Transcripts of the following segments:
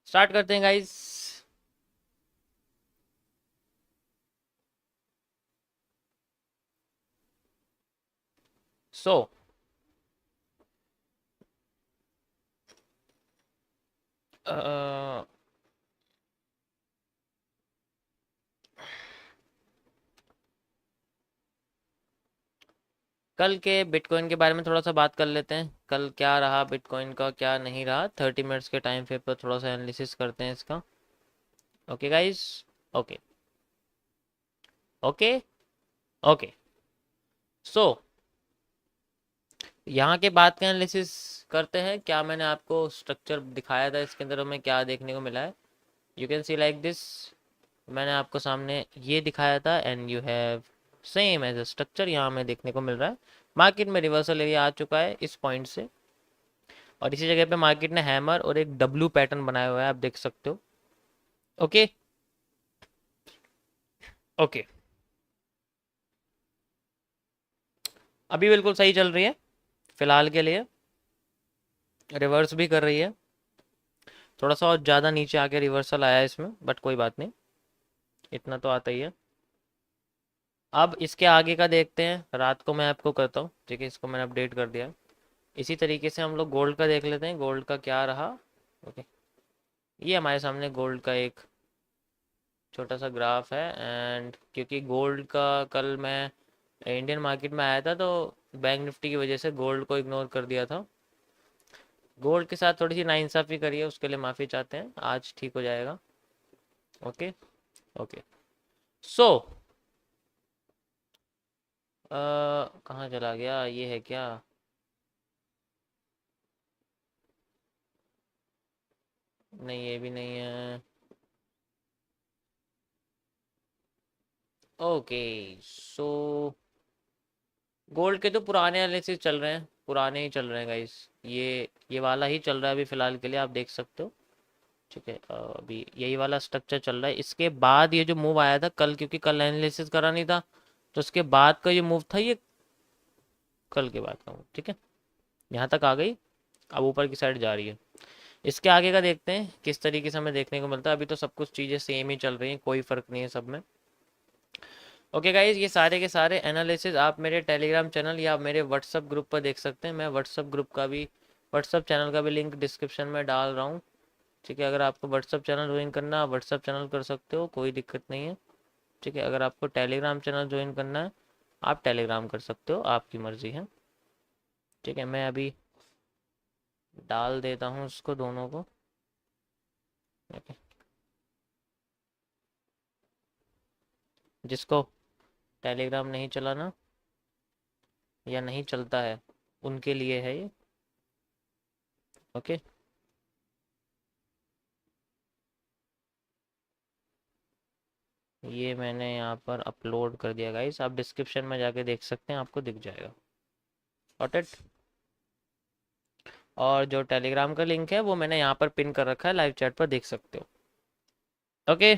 Start करते हैं guys. सो कल के बिटकॉइन के बारे में थोड़ा सा बात कर लेते हैं। कल क्या रहा बिटकॉइन का, क्या नहीं रहा। 30 मिनट्स के टाइम फ्रेम पर थोड़ा सा एनालिसिस करते हैं इसका। Okay guys. Okay okay okay. So यहाँ के बाद का एनालिसिस करते हैं। क्या मैंने आपको स्ट्रक्चर दिखाया था, इसके अंदर हमें क्या देखने को मिला है। You can see like this. मैंने आपको सामने ये दिखाया था and you have same as a structure यहाँ हमें देखने को मिल रहा है। मार्केट में रिवर्सल एरिया आ चुका है इस पॉइंट से, और इसी जगह पे मार्केट ने हैमर और एक डब्ल्यू पैटर्न बनाया हुआ है, आप देख सकते हो। Okay okay. अभी बिल्कुल सही चल रही है फिलहाल के लिए। रिवर्स भी कर रही है, थोड़ा सा और ज़्यादा नीचे आके रिवर्सल आया है इसमें, बट कोई बात नहीं, इतना तो आता ही है। अब इसके आगे का देखते हैं। रात को मैं आपको करता हूँ, ठीक है, इसको मैंने अपडेट कर दिया है। इसी तरीके से हम लोग गोल्ड का देख लेते हैं, गोल्ड का क्या रहा। ओके, ये हमारे सामने गोल्ड का एक छोटा सा ग्राफ है। एंड क्योंकि गोल्ड का कल मैं इंडियन मार्केट में आया था तो बैंक निफ्टी की वजह से गोल्ड को इग्नोर कर दिया था। गोल्ड के साथ थोड़ी सी नाइंसाफ़ी करी है, उसके लिए माफ़ी चाहते हैं। आज ठीक हो जाएगा। Okay okay. सो कहाँ चला गया, ये है क्या? नहीं, ये भी नहीं है। ओके। सो गोल्ड के तो पुराने एनालिसिस चल रहे हैं, पुराने ही चल रहे हैं गाइस। ये वाला ही चल रहा है अभी फ़िलहाल के लिए, आप देख सकते हो। ठीक है, अभी यही वाला स्ट्रक्चर चल रहा है। इसके बाद ये जो मूव आया था कल, क्योंकि कल एनालिसिस करा नहीं था, तो उसके बाद का ये मूव था, ये कल के बाद का मूव। ठीक है, यहाँ तक आ गई, अब ऊपर की साइड जा रही है। इसके आगे का देखते हैं किस तरीके से हमें देखने को मिलता है। अभी तो सब कुछ चीज़ें सेम ही चल रही हैं, कोई फ़र्क नहीं है सब में। ओके गाइज, ये सारे के सारे एनालिसिस आप मेरे टेलीग्राम चैनल या मेरे व्हाट्सअप ग्रुप पर देख सकते हैं। मैं व्हाट्सअप ग्रुप का भी, व्हाट्सअप चैनल का भी लिंक डिस्क्रिप्शन में डाल रहा हूँ। ठीक है, अगर आपको व्हाट्सअप चैनल ज्वाइन करना, आप व्हाट्सअप चैनल कर सकते हो, कोई दिक्कत नहीं है। ठीक है, अगर आपको टेलीग्राम चैनल ज्वाइन करना है, आप टेलीग्राम कर सकते हो, आपकी मर्ज़ी है। ठीक है, मैं अभी डाल देता हूँ उसको, दोनों को। ओके, जिसको टेलीग्राम नहीं चलाना या नहीं चलता है, उनके लिए है ये। ओके, ये मैंने यहाँ पर अपलोड कर दिया गाइस, आप डिस्क्रिप्शन में जाके देख सकते हैं, आपको दिख जाएगा। Got it. और जो टेलीग्राम का लिंक है वो मैंने यहाँ पर पिन कर रखा है, लाइव चैट पर देख सकते हो। ओके,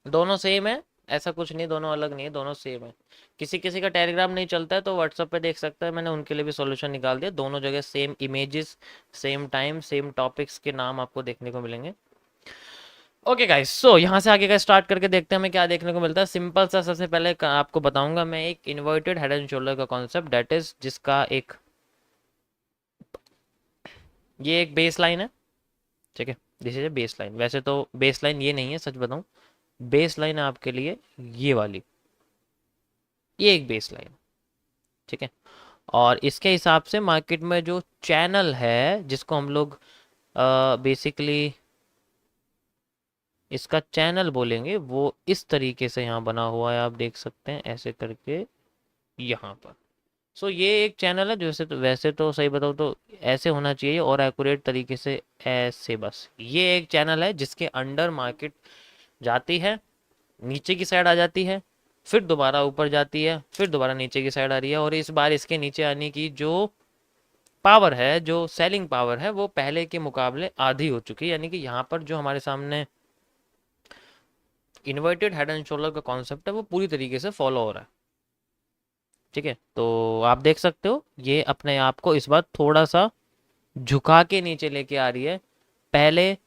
दोनों सेम है, ऐसा कुछ नहीं, दोनों अलग नहीं है, दोनों सेम है। किसी किसी का टेलीग्राम नहीं चलता है तो व्हाट्सअप पे देख सकता है, मैंने उनके लिए भी सॉल्यूशन निकाल दिया। दोनों जगह same images, same time, same topics के नाम आपको देखने को मिलेंगे। ओके गाइस, सो यहाँ से आगे का स्टार्ट करके देखते हैं हमें क्या देखने को मिलता है। सिंपल सा, सबसे पहले आपको बताऊंगा मैं एक इन्वर्टेड हेड एंड शोल्डर का कॉन्सेप्ट, दैट इज जिसका एक, ये एक बेस लाइन है। ठीक है, this is a base line. वैसे तो बेस लाइन ये नहीं है, सच बताऊं, बेस लाइन है आपके लिए ये वाली, ये एक बेस लाइन। ठीक है, और इसके हिसाब से मार्केट में जो चैनल है, जिसको हम लोग बेसिकली इसका चैनल बोलेंगे, वो इस तरीके से यहाँ बना हुआ है, आप देख सकते हैं ऐसे करके यहाँ पर। सो ये एक चैनल है, जैसे तो वैसे तो सही बताऊँ तो ऐसे होना चाहिए और एक्यूरेट तरीके से, ऐसे। बस ये एक चैनल है जिसके अंडर मार्केट जाती है, नीचे की साइड आ जाती है, फिर दोबारा ऊपर जाती है, फिर दोबारा नीचे की साइड आ रही है, और इस बार इसके नीचे आने की जो पावर है, जो सेलिंग पावर है, वो पहले के मुकाबले आधी हो चुकी है। यानी कि यहाँ पर जो हमारे सामने इन्वर्टेड हेड एंड शोल्डर का कॉन्सेप्ट है वो पूरी तरीके से फॉलो हो रहा है। ठीक है, तो आप देख सकते हो ये अपने आप को इस बार थोड़ा सा झुका के नीचे लेके आ रही है। पहले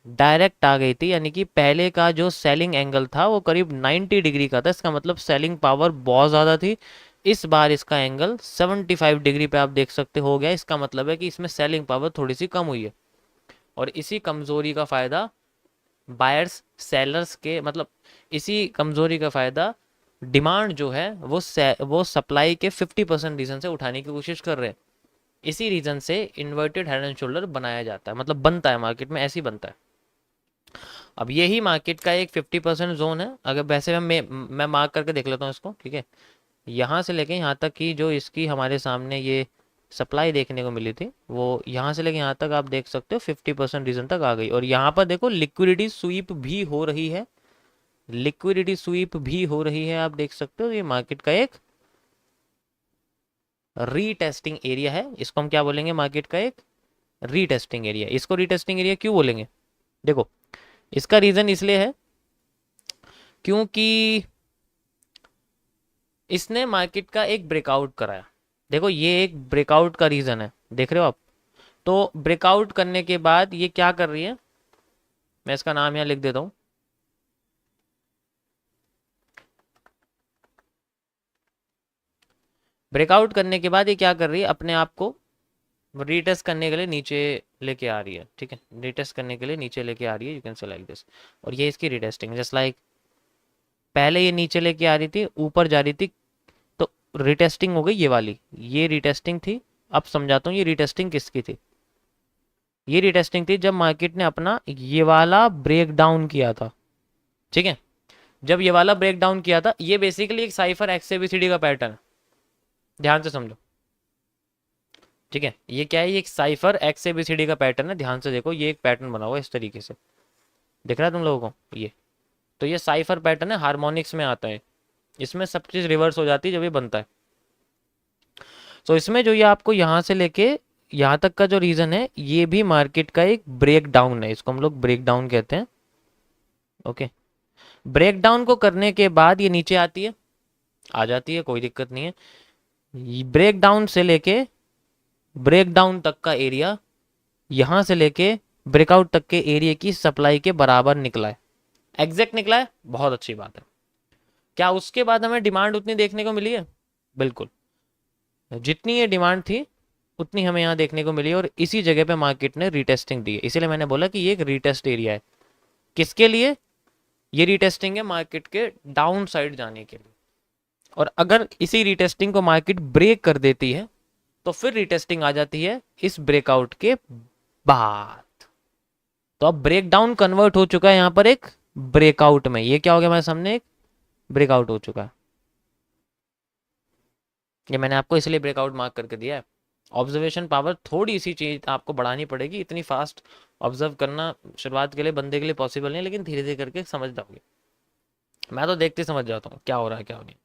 डायरेक्ट आ गई थी, यानी कि पहले का जो सेलिंग एंगल था वो करीब 90 डिग्री का था, इसका मतलब सेलिंग पावर बहुत ज़्यादा थी। इस बार इसका एंगल 75 डिग्री पे आप देख सकते हो गया, इसका मतलब है कि इसमें सेलिंग पावर थोड़ी सी कम हुई है। और इसी कमज़ोरी का फ़ायदा बायर्स सेलर्स के, मतलब इसी कमज़ोरी का फ़ायदा डिमांड जो है वो सप्लाई के 50% रीजन से उठाने की कोशिश कर रहे हैं। इसी रीजन से इन्वर्टेड हेड एंड शोल्डर बनाया जाता है, मतलब बनता है मार्केट में, ऐसे ही बनता है। अब यही मार्केट का एक 50% जोन है। अगर वैसे मैं मार्क करके देख लेता हूँ इसको, ठीक है। यहाँ से लेके यहाँ तक की जो इसकी हमारे सामने ये सप्लाई देखने को मिली थी, वो यहाँ से लेके यहाँ तक आप देख सकते हो 50% रीजन तक आ गई। और यहाँ पर देखो लिक्विडिटी स्वीप भी हो रही है, लिक्विडिटी स्वीप भी हो रही है, आप देख सकते हो। ये मार्केट का एक रीटेस्टिंग एरिया है, इसको हम क्या बोलेंगे, मार्केट का एक रीटेस्टिंग एरिया। इसको रीटेस्टिंग एरिया क्यों बोलेंगे, देखो इसका रीजन इसलिए है क्योंकि इसने मार्केट का एक ब्रेकआउट कराया। देखो ये एक ब्रेकआउट का रीजन है, देख रहे हो आप। तो ब्रेकआउट करने के बाद ये क्या कर रही है, मैं इसका नाम यहाँ लिख देता हूँ। ब्रेकआउट करने के बाद ये क्या कर रही है, अपने आप को रीटेस्ट करने के लिए नीचे लेके आ रही है, ठीक है। रीटेस्ट करने के लिए नीचे लेके आ रही है, you can say like this. और ये इसकी रीटेस्टिंग, जस्ट लाइक पहले ये नीचे लेके आ रही थी, ऊपर जा रही थी, तो रीटेस्टिंग हो गई ये वाली, ये रीटेस्टिंग थी। अब समझाता हूँ ये रीटेस्टिंग किसकी थी। ये रीटेस्टिंग थी जब मार्केट ने अपना ये वाला ब्रेक डाउन किया था, ठीक है। जब ये वाला ब्रेक डाउन किया था, ये बेसिकली एक साइफर एक्सएबीसीडी का पैटर्न है, ध्यान से समझो, ठीक है। ये क्या है, ये एक साइफर एक्सएबीसीडी का पैटर्न है, ध्यान से देखो। ये एक पैटर्न बना हुआ है इस तरीके से, दिख रहा है तुम लोगों को ये। तो ये साइफर पैटर्न है, हार्मोनिक्स में आता है, इसमें सब चीज़ रिवर्स हो जाती है जब ये बनता है। तो इसमें जो ये आपको यहाँ से लेके यहाँ तक का जो रीजन है, ये भी मार्केट का एक ब्रेक डाउन है, इसको हम लोग ब्रेक डाउन कहते हैं, ओके। ब्रेक डाउन को करने के बाद ये नीचे आती है, आ जाती है, कोई दिक्कत नहीं है। ब्रेक डाउन से लेके ब्रेक डाउन तक का एरिया, यहाँ से लेके ब्रेकआउट तक के एरिया की सप्लाई के बराबर निकला है, एग्जैक्ट निकला है, बहुत अच्छी बात है। क्या उसके बाद हमें डिमांड उतनी देखने को मिली है, बिल्कुल। जितनी ये डिमांड थी उतनी हमें यहाँ देखने को मिली, और इसी जगह पे मार्केट ने रीटेस्टिंग दी है। इसीलिए मैंने बोला कि ये एक रीटेस्ट एरिया है। किसके लिए ये रीटेस्टिंग है, मार्केट के डाउन साइड जाने के लिए। और अगर इसी रीटेस्टिंग को मार्केट ब्रेक कर देती है तो फिर रीटेस्टिंग आ जाती है इस ब्रेकआउट के बाद। तो अब ब्रेक डाउन कन्वर्ट हो चुका है यहाँ पर एक ब्रेकआउट में। ये क्या हो गया हमारे सामने, एक ब्रेकआउट हो चुका है। ये मैंने आपको इसलिए ब्रेकआउट मार्क करके दिया है। ऑब्जर्वेशन पावर थोड़ी सी चीज आपको बढ़ानी पड़ेगी, इतनी फास्ट ऑब्जर्व करना शुरुआत के लिए बंदे के लिए पॉसिबल नहीं, लेकिन धीरे धीरे करके समझ जाओगे। मैं तो देखते समझ जाता हूँ क्या हो रहा है क्या हो नहीं।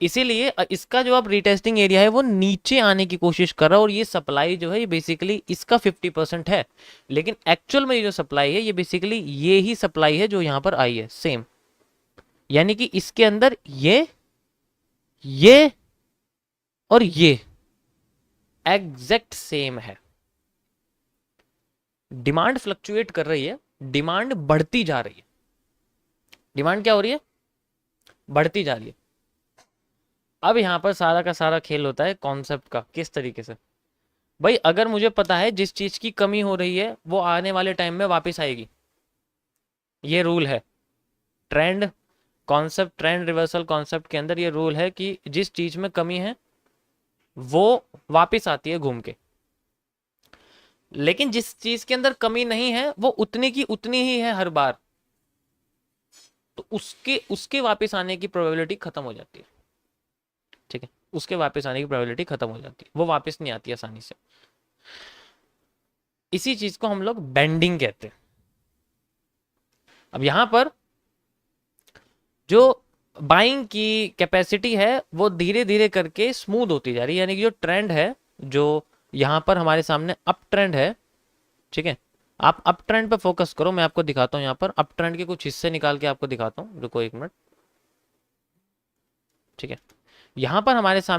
इसीलिए इसका जो अब रीटेस्टिंग एरिया है वो नीचे आने की कोशिश कर रहा है, और ये सप्लाई जो है ये बेसिकली इसका 50% है। लेकिन एक्चुअल में ये जो सप्लाई है ये बेसिकली ये ही सप्लाई है जो यहाँ पर आई है, सेम। यानी कि इसके अंदर ये और ये एग्जैक्ट सेम है। डिमांड फ्लक्चुएट कर रही है, डिमांड बढ़ती जा रही है। डिमांड क्या हो रही है, बढ़ती जा रही है। अब यहां पर सारा का सारा खेल होता है कॉन्सेप्ट का, किस तरीके से भाई, अगर मुझे पता है जिस चीज की कमी हो रही है वो आने वाले टाइम में वापस आएगी, ये रूल है trend concept, trend reversal concept के अंदर ये रूल है कि जिस चीज में कमी है वो वापस आती है घूम के। लेकिन जिस चीज के अंदर कमी नहीं है वो उतनी की उतनी ही है हर बार, तो उसके उसके वापस आने की प्रोबेबिलिटी खत्म हो जाती है, ठीक है। उसके वापस आने की प्रोबेबिलिटी खत्म हो जाती है, वो वापस नहीं आती आसानी से। इसी चीज को हम लोग बेंडिंग कहते हैं। अब यहां पर जो बाइंग की कैपेसिटी है वो धीरे धीरे करके स्मूथ होती जा रही है, यानी कि जो ट्रेंड है, जो यहां पर हमारे सामने अप ट्रेंड है, ठीक है। आप अप ट्रेंड पे फोकस करो, मैं आपको दिखाता हूं यहाँ पर अप ट्रेंड के कुछ हिस्से निकाल के आपको दिखाता हूँ, रुको एक मिनट, ठीक है। यहां पर हमारे सामने